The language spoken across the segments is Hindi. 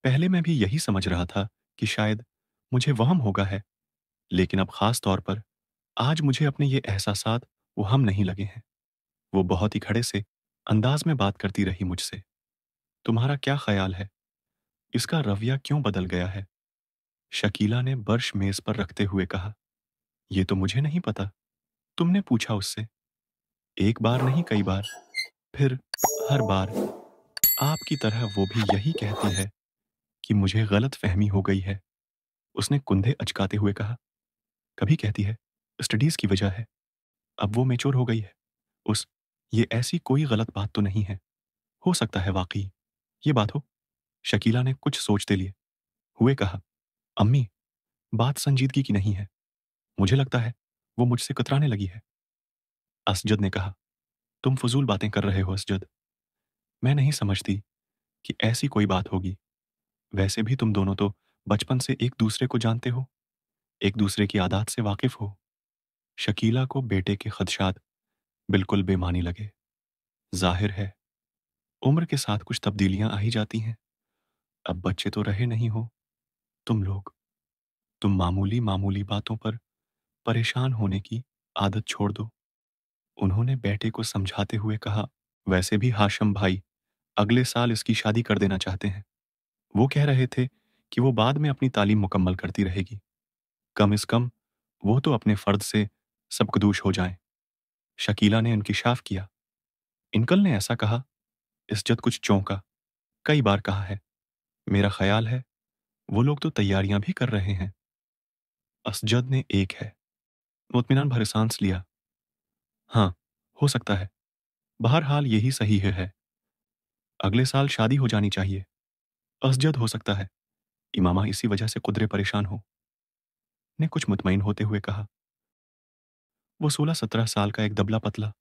पहले मैं भी यही समझ रहा था कि शायद मुझे वहम होगा है, लेकिन अब ख़ास तौर पर आज मुझे अपने ये एहसासात वहम नहीं लगे हैं। वो बहुत ही खड़े से अंदाज में बात करती रही मुझसे। तुम्हारा क्या ख़्याल है? इसका रवैया क्यों बदल गया है? शकीला ने बर्श मेज़ पर रखते हुए कहा, ये तो मुझे नहीं पता। तुमने पूछा उससे? एक बार नहीं कई बार। फिर हर बार आपकी तरह वो भी यही कहती है कि मुझे गलतफ़हमी हो गई है। उसने कुंधे अचकाते हुए कहा, कभी कहती है, स्टडीज़ की वजह है। अब वो मैच्योर हो गई है। उस ये ऐसी कोई गलत बात तो नहीं है। हो सकता है वाक़ई ये बात हो। शकीला ने कुछ सोचते लिए हुए कहा, अम्मी, बात संजीदगी की नहीं है। मुझे लगता है वो मुझसे कतराने लगी है। असजद ने कहा, तुम फ़ुज़ूल बातें कर रहे हो असजद। मैं नहीं समझती कि ऐसी कोई बात होगी। वैसे भी तुम दोनों तो बचपन से एक दूसरे को जानते हो, एक दूसरे की आदत से वाकिफ़ हो। शकीला को बेटे के खदशात बिल्कुल बेमानी लगे। ज़ाहिर है, उम्र के साथ कुछ तब्दीलियाँ आ ही जाती हैं। अब बच्चे तो रहे नहीं हो, तुम लोग। तुम मामूली-मामूली बातों पर परेशान होने की आदत छोड़ दो। उन्होंने बेटे को समझाते हुए कहा, वैसे भी हाशम भाई अगले साल इसकी शादी कर देना चाहते हैं। वो कह रहे थे कि वो बाद में अपनी तालीम मुकम्मल करती रहेगी। कम से कम वो तो अपने फ़र्द से सबकदोश हो जाएँ। शकीला ने इंकिशाफ़ किया। अंकल ने ऐसा कहा। इज़्ज़त कुछ चौंका। कई बार कहा है। मेरा ख़्याल है वो लोग तो तैयारियां भी कर रहे हैं। असजद ने एक है मुत्मिनान भरे सांस लिया। हाँ, हो सकता है। बहरहाल यही सही है। अगले साल शादी हो जानी चाहिए। असजद हो सकता है इमामा इसी वजह से कुदरे परेशान हो। ने कुछ मुतमईन होते हुए कहा। वो 16-17 साल का एक दबला पतला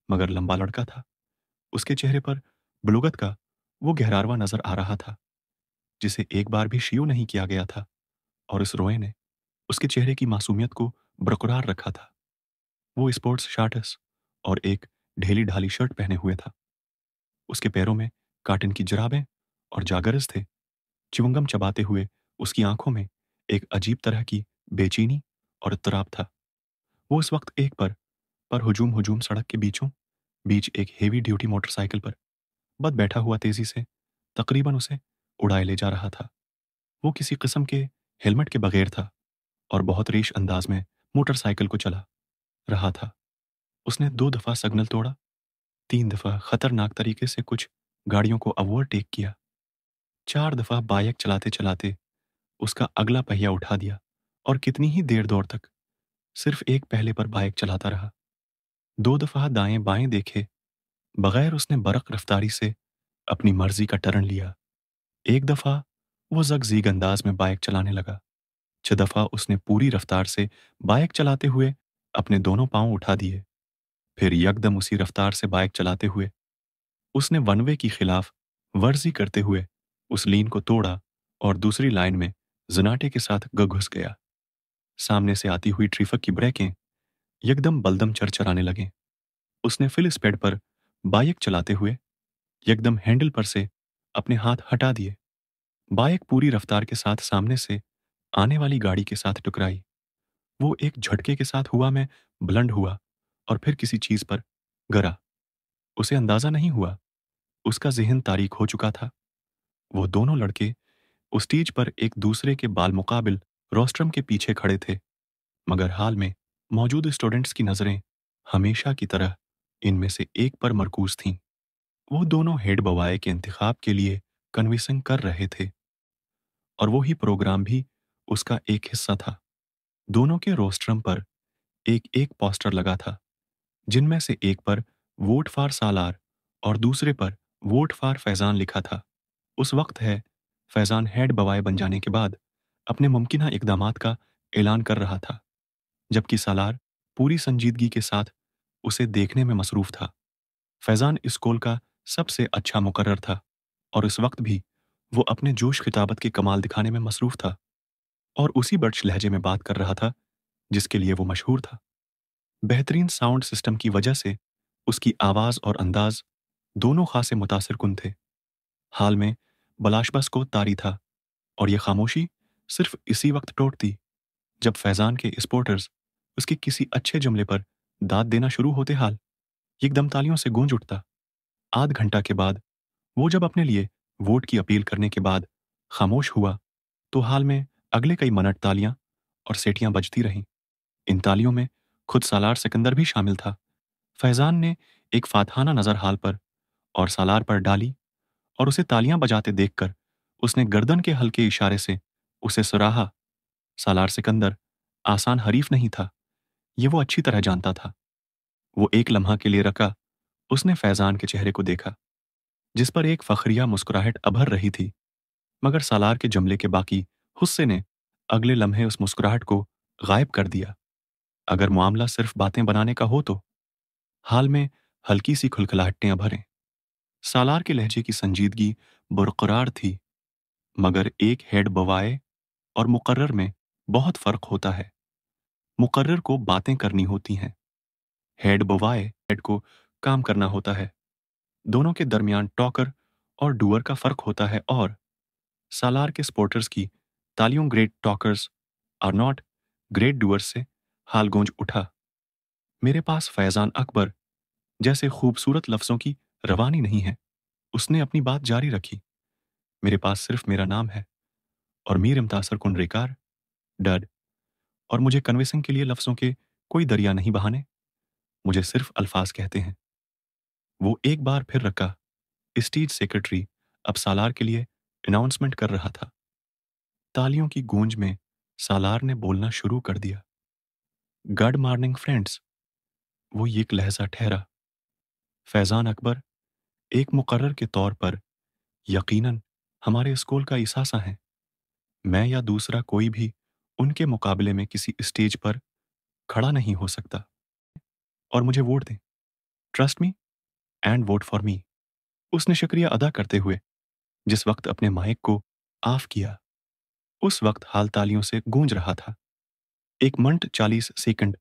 मगर लंबा लड़का था। उसके चेहरे पर बुलुगत का वो गहरारवा नजर आ रहा था जिसे एक बार भी शियो नहीं किया गया था, और इस रोए ने उसके चेहरे की मासूमियत को बरकरार रखा था। वो स्पोर्ट्स शार्ट्स और एक ढीली ढाली शर्ट पहने हुए था। उसके पैरों में काटन की जुराबें और जागर्स थे। च्युइंगम चबाते हुए उसकी आंखों में एक अजीब तरह की बेचैनी और इत्तराब था। वो इस वक्त एक पर हुजूम हुजूम सड़क के बीचों बीच एक हेवी ड्यूटी मोटरसाइकिल पर बद बैठा हुआ तेजी से तकरीबन उसे उड़ाए ले जा रहा था। वो किसी किस्म के हेलमेट के बगैर था और बहुत रेश अंदाज में मोटरसाइकिल को चला रहा था। उसने 2 दफा सिग्नल तोड़ा, 3 दफा खतरनाक तरीके से कुछ गाड़ियों को ओवरटेक किया, 4 दफा बाइक चलाते चलाते उसका अगला पहिया उठा दिया और कितनी ही देर दौर तक सिर्फ एक पहले पर बाइक चलाता रहा। 2 दफा दाएं बाएं देखे बगैर उसने बरक रफ्तारी से अपनी मर्जी का टर्न लिया। एक दफा वो जगजीग अंदाज में बाइक चलाने लगा। 6 दफा उसने पूरी रफ्तार से बाइक चलाते हुए अपने दोनों पांव उठा दिए। फिर यकदम उसी रफ्तार से बाइक चलाते हुए उसने वन वे की खिलाफ वर्जी करते हुए उस लीन को तोड़ा और दूसरी लाइन में जनाटे के साथ घुस गया। सामने से आती हुई ट्रैफिक की ब्रेकें यकदम बलदम चरचराने लगे। उसने फिल स्पीड पर बाइक चलाते हुए यकदम हैंडल पर से अपने हाथ हटा दिए। बाइक पूरी रफ्तार के साथ सामने से आने वाली गाड़ी के साथ टकराई। वो एक झटके के साथ हुआ में बुलंद हुआ और फिर किसी चीज पर गिरा। उसे अंदाजा नहीं हुआ उसका ज़हन तारीक हो चुका था। वो दोनों लड़के उस स्टेज पर एक दूसरे के बाल मुकाबिल रोस्ट्रम के पीछे खड़े थे, मगर हाल में मौजूद स्टूडेंट्स की नजरें हमेशा की तरह इनमें से एक पर मरकूज थीं। वो दोनों हेड बवाए के इंतखाब के लिए कन्विंसिंग कर रहे थे और वो ही प्रोग्राम भी उसका एक हिस्सा था। दोनों के रोस्ट्रम पर एक एक पोस्टर लगा था, जिनमें से एक पर वोट फॉर सालार और दूसरे पर वोट फॉर फैजान लिखा था। उस वक्त है फैजान हेड बवाए बन जाने के बाद अपने मुमकिन इकदामात का ऐलान कर रहा था, जबकि सालार पूरी संजीदगी के साथ उसे देखने में मसरूफ था। फैजान इस स्कूल का सबसे अच्छा मुकर्रर था और इस वक्त भी वो अपने जोश खिताबत के कमाल दिखाने में मसरूफ था और उसी बर्च लहजे में बात कर रहा था जिसके लिए वो मशहूर था। बेहतरीन साउंड सिस्टम की वजह से उसकी आवाज और अंदाज दोनों खासे मुतासिर कुन थे। हाल में बलाशबस को तारी था और ये खामोशी सिर्फ इसी वक्त टूटती जब फैज़ान के सपोर्टर्स उसके किसी अच्छे जुमले पर दाद देना शुरू होते हाल एकदम तालियों से गूंज उठता। आध घंटा के बाद वो जब अपने लिए वोट की अपील करने के बाद खामोश हुआ, तो हाल में अगले कई मिनट तालियां और सीटियां बजती रहीं। इन तालियों में खुद सालार सिकंदर भी शामिल था। फैज़ान ने एक फातहाना नज़र हाल पर और सालार पर डाली और उसे तालियां बजाते देखकर उसने गर्दन के हल्के इशारे से उसे सराहा। सालार सिकंदर आसान हरीफ नहीं था, ये वो अच्छी तरह जानता था। वो एक लम्हा के लिए रका, उसने फैज़ान के चेहरे को देखा, जिस पर एक फखरिया मुस्कुराहट अभर रही थी, मगर सालार के जुमले के बाकी हुस्से ने अगले लम्हे उस मुस्कुराहट को गायब कर दिया। अगर मामला सिर्फ बातें बनाने का हो तो हाल में हल्की सी खुलखलाहटें अभरें। सालार के लहजे की संजीदगी बरकरार थी, मगर एक हेड बवाए और मुकर्रर में बहुत फर्क होता है। मुकर्रर को बातें करनी होती हैं, हेड बवाए हेड को काम करना होता है। दोनों के दरमियान टॉकर और डूअर का फर्क होता है। और सालार के स्पोर्टर्स की तालियों great talkers are not great doers से हाल गूंज उठा। मेरे पास फैजान अकबर जैसे खूबसूरत लफ्जों की रवानी नहीं है। उसने अपनी बात जारी रखी। मेरे पास सिर्फ मेरा नाम है और मीर इम्तासर कुन रेकार डड, और मुझे कन्विंसिंग के लिए लफ्जों के कोई दरिया नहीं बहाने, मुझे सिर्फ अल्फाज कहते हैं। वो एक बार फिर रखा। स्टेज सेक्रेटरी अब सालार के लिए अनाउंसमेंट कर रहा था। तालियों की गूंज में सालार ने बोलना शुरू कर दिया। Good morning friends. वो एक लहजा ठहरा। फैजान अकबर एक मुकर्रर के तौर पर यकीनन हमारे स्कूल का इसासा है। मैं या दूसरा कोई भी उनके मुकाबले में किसी स्टेज पर खड़ा नहीं हो सकता। और मुझे वोट दें। Trust me and vote for me. उसने शुक्रिया अदा करते हुए जिस वक्त अपने माइक को ऑफ किया, उस वक्त हाल तालियों से गूंज रहा था। एक मिनट 40 सेकंड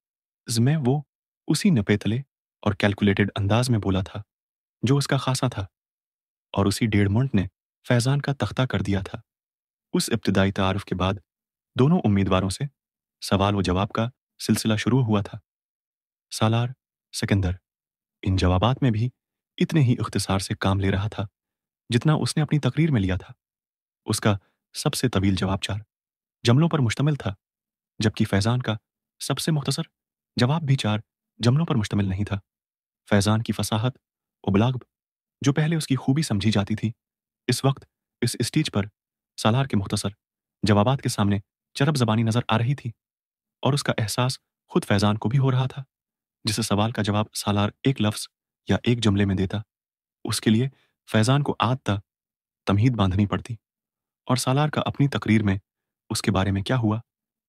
में वो उसी नपेतले और कैलकुलेटेड अंदाज में बोला था जो उसका खासा था, और उसी 1.5 मिनट ने फैजान का तख्ता कर दिया था। उस इब्तिदाई तारुफ के बाद दोनों उम्मीदवारों से सवाल व जवाब का सिलसिला शुरू हुआ था। सालार सिकंदर इन जवाबात में भी इतने ही इख्तिसार से काम ले रहा था जितना उसने अपनी तकरीर में लिया था। उसका सबसे तवील जवाब 4 जमलों पर मुश्तमिल था, जबकि फैजान का सबसे मुख्तसर जवाब भी 4 जमलों पर मुश्तमिल नहीं था। फैजान की फसाहत, उबलाग, जो पहले उसकी खूबी समझी जाती थी, इस वक्त इस स्टेज पर सालार के मुख्तसर जवाबात के सामने चरब ज़बानी नजर आ रही थी। और उसका एहसास खुद फैजान को भी हो रहा था। जिस सवाल का जवाब सालार एक लफ्ज या एक जुमले में देता, उसके लिए फैजान को आदता तमहीद बांधनी पड़ती। और सालार का अपनी तकरीर में उसके बारे में क्या हुआ,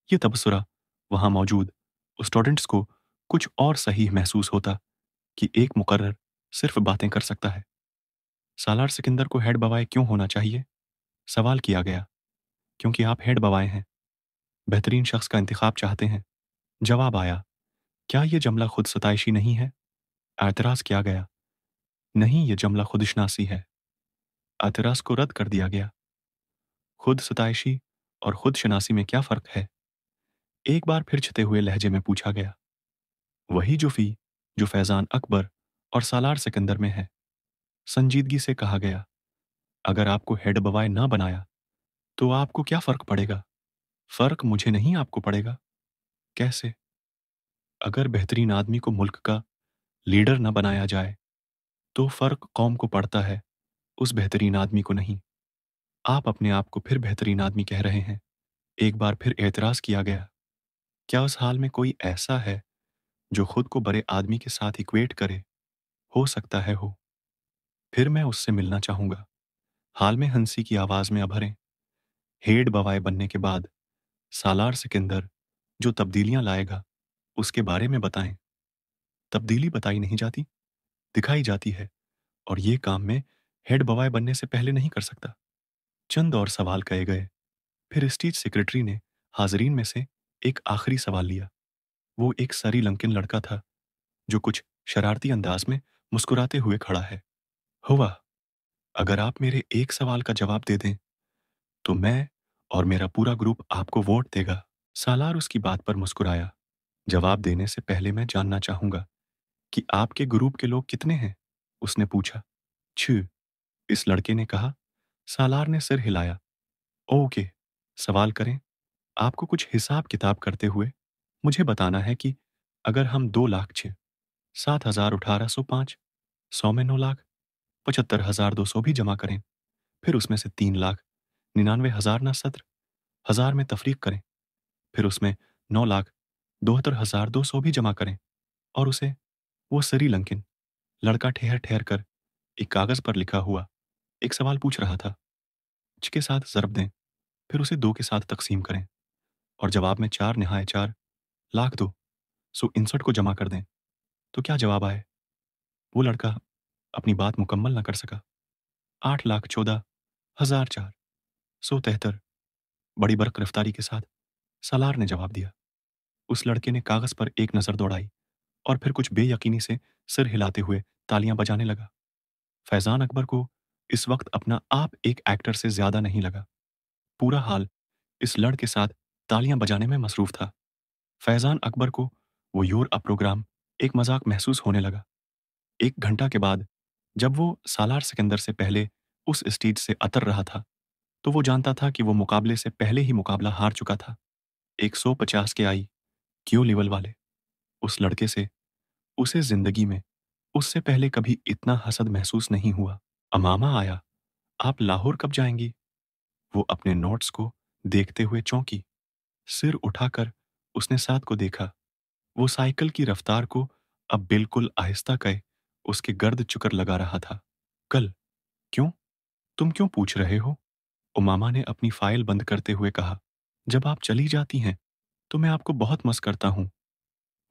ये तबसरा वहां मौजूद स्टूडेंट्स को कुछ और सही महसूस होता कि एक मुकर्रर सिर्फ बातें कर सकता है। सालार सिकंदर को हेड बवाए क्यों होना चाहिए? सवाल किया गया। क्योंकि आप हेड बवाए हैं, बेहतरीन शख्स का इंतखाब चाहते हैं। जवाब आया, क्या यह जमला खुद सताइशी नहीं है? एतराज किया गया, नहीं, यह जमला खुदशनासी है। एतराज को रद्द कर दिया गया। खुद सताइशी और खुद शनासी में क्या फर्क है? एक बार फिर छिते हुए लहजे में पूछा गया। वही जुफी जो फैजान अकबर और सालार सिकंदर में है। संजीदगी से कहा गया, अगर आपको हेड बवाए ना बनाया तो आपको क्या फर्क पड़ेगा? फर्क मुझे नहीं, आपको पड़ेगा। कैसे? अगर बेहतरीन आदमी को मुल्क का लीडर न बनाया जाए तो फर्क कौम को पड़ता है, उस बेहतरीन आदमी को नहीं। आप अपने आप को फिर बेहतरीन आदमी कह रहे हैं। एक बार फिर एतराज किया गया। क्या उस हाल में कोई ऐसा है जो खुद को बड़े आदमी के साथ इक्वेट करे? हो सकता है हो। फिर मैं उससे मिलना चाहूंगा। हाल में हंसी की आवाज में अभरें। हेड बवाए बनने के बाद सालार सिकंदर जो तब्दीलियां लाएगा उसके बारे में बताएं। तब्दीली बताई नहीं जाती, दिखाई जाती है, और ये काम मैं हेड बवाए बनने से पहले नहीं कर सकता। चंद और सवाल कहे गए। फिर स्टेज सेक्रेटरी ने हाजरीन में से एक आखिरी सवाल लिया। वो एक श्रीलंकन लड़का था जो कुछ शरारती अंदाज में मुस्कुराते हुए खड़ा है। हुआ, अगर आप मेरे एक सवाल का जवाब दे दें तो मैं और मेरा पूरा ग्रुप आपको वोट देगा। सालार उसकी बात पर मुस्कुराया। जवाब देने से पहले मैं जानना चाहूंगा कि आपके ग्रुप के लोग कितने हैं? उसने पूछा। छ, इस लड़के ने कहा। सालार ने सिर हिलाया। ओके, सवाल करें। आपको कुछ हिसाब किताब करते हुए मुझे बताना है कि अगर हम 2 लाख 6, 7,1805, 100 में 9 लाख, 75,200 भी जमा करें, फिर उसमें से 3,99,000 ना 17,000 में तफरीक करें, फिर उसमें 9,72,200 भी जमा करें और उसे वो श्रीलंकन लड़का ठहर ठहर कर एक कागज पर लिखा हुआ एक सवाल पूछ रहा था। के साथ ज़रब दें, फिर उसे 2 के साथ तकसीम करें और जवाब में 4 निहाय 4 लाख दो सो 61 को जमा कर दें, तो क्या जवाब आए? वो लड़का अपनी बात मुकम्मल न कर सका। 8,14,004 बड़ी बर्क गिरफ्तारी के साथ सालार ने जवाब दिया। उस लड़के ने कागज पर एक नजर दौड़ाई और फिर कुछ बेयकीनी से सिर हिलाते हुए तालियां बजाने लगा। फैजान अकबर को इस वक्त अपना आप एक एक्टर से ज्यादा नहीं लगा। पूरा हाल इस लड़ के साथ तालियां बजाने में मसरूफ था। फैजान अकबर को वो योर अ प्रोग्राम एक मजाक महसूस होने लगा। 1 घंटा के बाद जब वो सालार सिकंदर से पहले उस स्टेज से अतर रहा था, तो वो जानता था कि वो मुकाबले से पहले ही मुकाबला हार चुका था। 150 के आई क्यों लेवल वाले उस लड़के से उसे जिंदगी में उससे पहले कभी इतना हसद महसूस नहीं हुआ। अमामा आया, आप लाहौर कब जाएंगी? वो अपने नोट्स को देखते हुए चौंकी। सिर उठाकर उसने साथ को देखा। वो साइकिल की रफ्तार को अब बिल्कुल आहिस्ता कहे उसके गर्द चुकर लगा रहा था। कल? क्यों? तुम क्यों पूछ रहे हो? उमामा ने अपनी फाइल बंद करते हुए कहा। जब आप चली जाती हैं तो मैं आपको बहुत मिस करता हूं।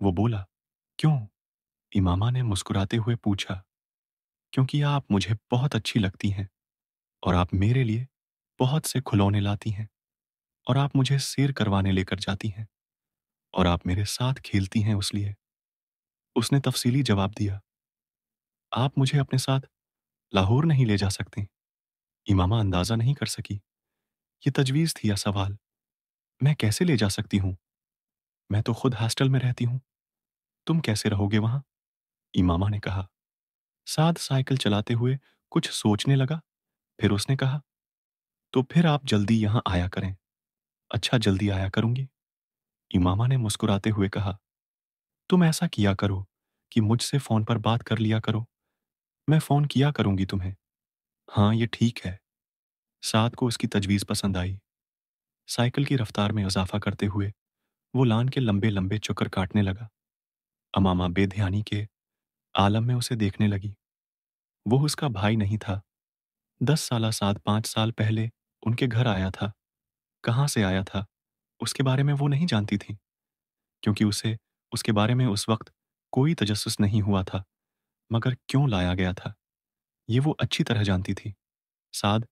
वो बोला। क्यों? इमामा ने मुस्कुराते हुए पूछा। क्योंकि आप मुझे बहुत अच्छी लगती हैं और आप मेरे लिए बहुत से खिलौने लाती हैं और आप मुझे सैर करवाने लेकर जाती हैं और आप मेरे साथ खेलती हैं उसलिए। उसने तफसीली जवाब दिया। आप मुझे अपने साथ लाहौर नहीं ले जा सकते? इमामा अंदाजा नहीं कर सकी। ये तजवीज़ थी या सवाल? मैं कैसे ले जा सकती हूँ? मैं तो खुद हॉस्टल में रहती हूँ। तुम कैसे रहोगे वहां? इमामा ने कहा। साद साइकिल चलाते हुए कुछ सोचने लगा। फिर उसने कहा, तो फिर आप जल्दी यहां आया करें। अच्छा, जल्दी आया करूंगी। इमामा ने मुस्कुराते हुए कहा। तुम ऐसा किया करो कि मुझसे फोन पर बात कर लिया करो। मैं फोन किया करूंगी तुम्हें। हाँ, ये ठीक है। साद को उसकी तजवीज़ पसंद आई। साइकिल की रफ्तार में इजाफा करते हुए वो लान के लंबे लंबे चक्कर काटने लगा। अमामा बेध्यानी के आलम में उसे देखने लगी। वो उसका भाई नहीं था। 10 साल साद 5 साल पहले उनके घर आया था। कहाँ से आया था उसके बारे में वो नहीं जानती थी, क्योंकि उसे उसके बारे में उस वक्त कोई तजस्सुस नहीं हुआ था। मगर क्यों लाया गया था ये वो अच्छी तरह जानती थी। साद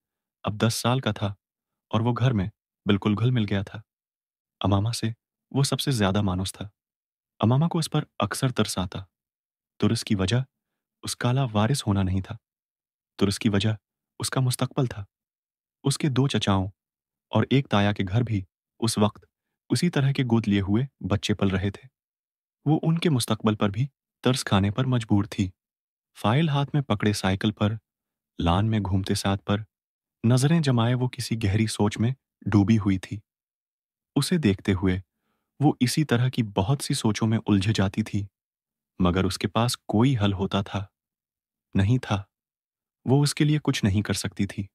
अब 10 साल का था और वो घर में बिल्कुल घुल मिल गया था। अमामा से वो सबसे ज्यादा मानुस था। अमामा को उस पर अक्सर तरस आता। तुरस की वजह उसका ला वारिस होना नहीं था। तुरस की वजह उसका मुस्तकबल था। उसके 2 चचाओं और एक ताया के घर भी उस वक्त उसी तरह के गोद लिए हुए बच्चे पल रहे थे। वो उनके मुस्तकबल पर भी तरस खाने पर मजबूर थी। फाइल हाथ में पकड़े साइकिल पर लान में घूमते साथ पर नजरें जमाए वो किसी गहरी सोच में डूबी हुई थी। उसे देखते हुए वो इसी तरह की बहुत सी सोचों में उलझ जाती थी, मगर उसके पास कोई हल होता था नहीं था। वो उसके लिए कुछ नहीं कर सकती थी।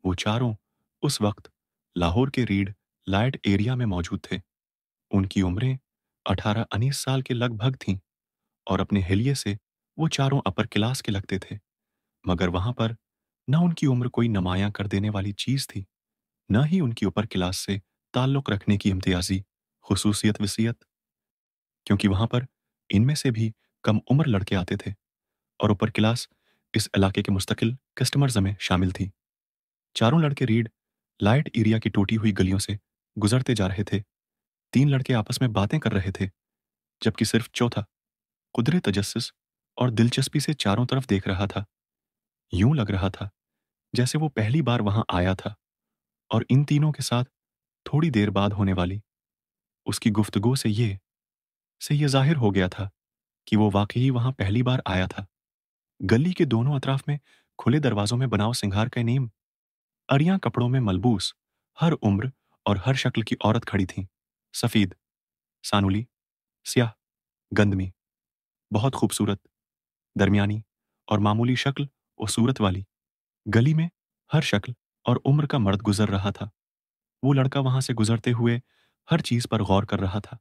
वो चारों उस वक्त लाहौर के रीड लाइट एरिया में मौजूद थे। उनकी उम्रें 18-19 साल के लगभग थीं और अपने हिलिये से वो चारों अपर क्लास के लगते थे। मगर वहां पर न उनकी उम्र कोई नुमायां कर देने वाली चीज थी, न ही उनकी ऊपर क्लास से ताल्लुक रखने की इम्तियाजी खुसूसियत वसीयत, क्योंकि वहां पर इनमें से भी कम उम्र लड़के आते थे और ऊपर क्लास इस इलाके के मुस्तकिल कस्टमर्स में शामिल थी। चारों लड़के रीड लाइट एरिया की टूटी हुई गलियों से गुजरते जा रहे थे। 3 लड़के आपस में बातें कर रहे थे, जबकि सिर्फ चौथा कुदरे तजस्सुस और दिलचस्पी से चारों तरफ देख रहा था। यूं लग रहा था जैसे वो पहली बार वहां आया था और इन तीनों के साथ थोड़ी देर बाद होने वाली उसकी गुफ्तगू से ये ज़ाहिर हो गया था कि वो वाक़ई वहाँ पहली बार आया था। गली के दोनों अतराफ में खुले दरवाज़ों में बनाव सिंगार के नेम, अरियां कपड़ों में मलबूस, हर उम्र और हर शक्ल की औरत खड़ी थीं। सफ़ेद, सानुली, स्याह, गंदमी, बहुत खूबसूरत, दरमियानी और मामूली शक्ल और सूरत वाली। गली में हर शक्ल और उम्र का मर्द गुजर रहा था। वो लड़का वहां से गुजरते हुए हर चीज पर गौर कर रहा था।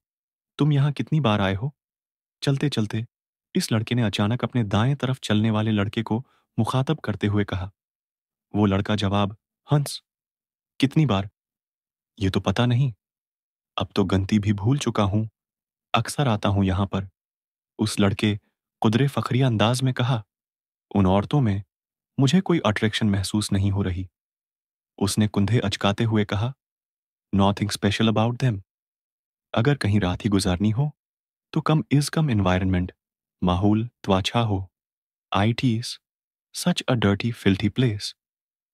तुम यहां कितनी बार आए हो? चलते चलते इस लड़के ने अचानक अपने दाएं तरफ चलने वाले लड़के को मुखातब करते हुए कहा। वो लड़का जवाब, हंस, कितनी बार? ये तो पता नहीं, अब तो गनती भी भूल चुका हूं, अक्सर आता हूं यहां पर। उस लड़के कुदरे फखरिया अंदाज में कहा। उन औरतों में मुझे कोई अट्रैक्शन महसूस नहीं हो रही। उसने कुंधे अचकाते हुए कहा, नॉथिंग स्पेशल अबाउट देम। अगर कहीं रात ही गुजारनी हो तो कम इज कम एनवायरनमेंट, माहौल तो अच्छा हो। IT is such a dirty filthy place.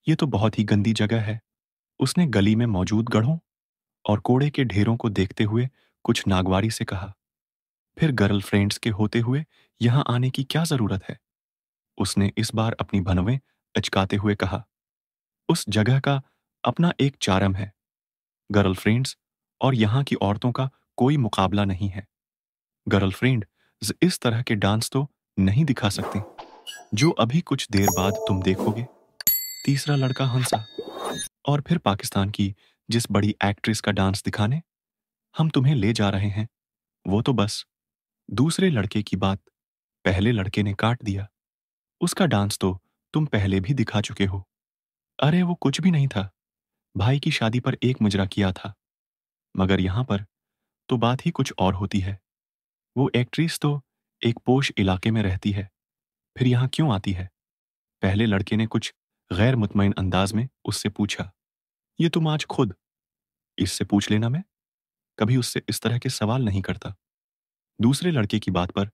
ये तो बहुत ही गंदी जगह है। उसने गली में मौजूद गढ़ों और कोड़े के ढेरों को देखते हुए कुछ नागवारी से कहा। फिर गर्लफ्रेंड्स के होते हुए यहां आने की क्या जरूरत है? उसने इस बार अपनी भनवें अचकाते हुए कहा। उस जगह का अपना एक चारम है। गर्लफ्रेंड्स और यहाँ की औरतों का कोई मुकाबला नहीं है। गर्लफ्रेंड इस तरह के डांस तो नहीं दिखा सकती जो अभी कुछ देर बाद तुम देखोगे। तीसरा लड़का हंसा। और फिर पाकिस्तान की जिस बड़ी एक्ट्रेस का डांस दिखाने हम तुम्हें ले जा रहे हैं, वो तो बस। दूसरे लड़के की बात पहले लड़के ने काट दिया। उसका डांस तो तुम पहले भी दिखा चुके हो। अरे वो कुछ भी नहीं था। भाई की शादी पर एक मुजरा किया था। मगर यहां पर तो बात ही कुछ और होती है। वो एक्ट्रेस तो एक पोश इलाके में रहती है, फिर यहां क्यों आती है? पहले लड़के ने कुछ गैर मुतमईन अंदाज में उससे पूछा। ये तुम आज खुद इससे पूछ लेना। मैं कभी उससे इस तरह के सवाल नहीं करता। दूसरे लड़के की बात पर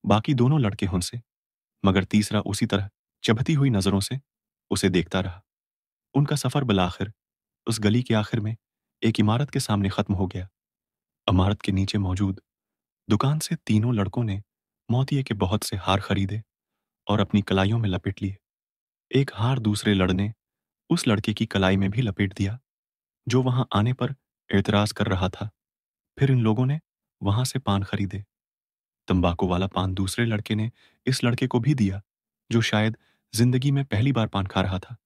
बाकी दोनों लड़के हंसे, मगर तीसरा उसी तरह चबती हुई नजरों से उसे देखता रहा। उनका सफर बिलाखिर उस गली के आखिर में एक इमारत के सामने खत्म हो गया। इमारत के नीचे मौजूद दुकान से तीनों लड़कों ने मोतिये के बहुत से हार खरीदे और अपनी कलाइयों में लपेट लिए। एक हार दूसरे लड़ने उस लड़के की कलाई में भी लपेट दिया जो वहां आने पर एतराज कर रहा था। फिर इन लोगों ने वहां से पान खरीदे। तंबाकू वाला पान दूसरे लड़के ने इस लड़के को भी दिया जो शायद जिंदगी में पहली बार पान खा रहा था।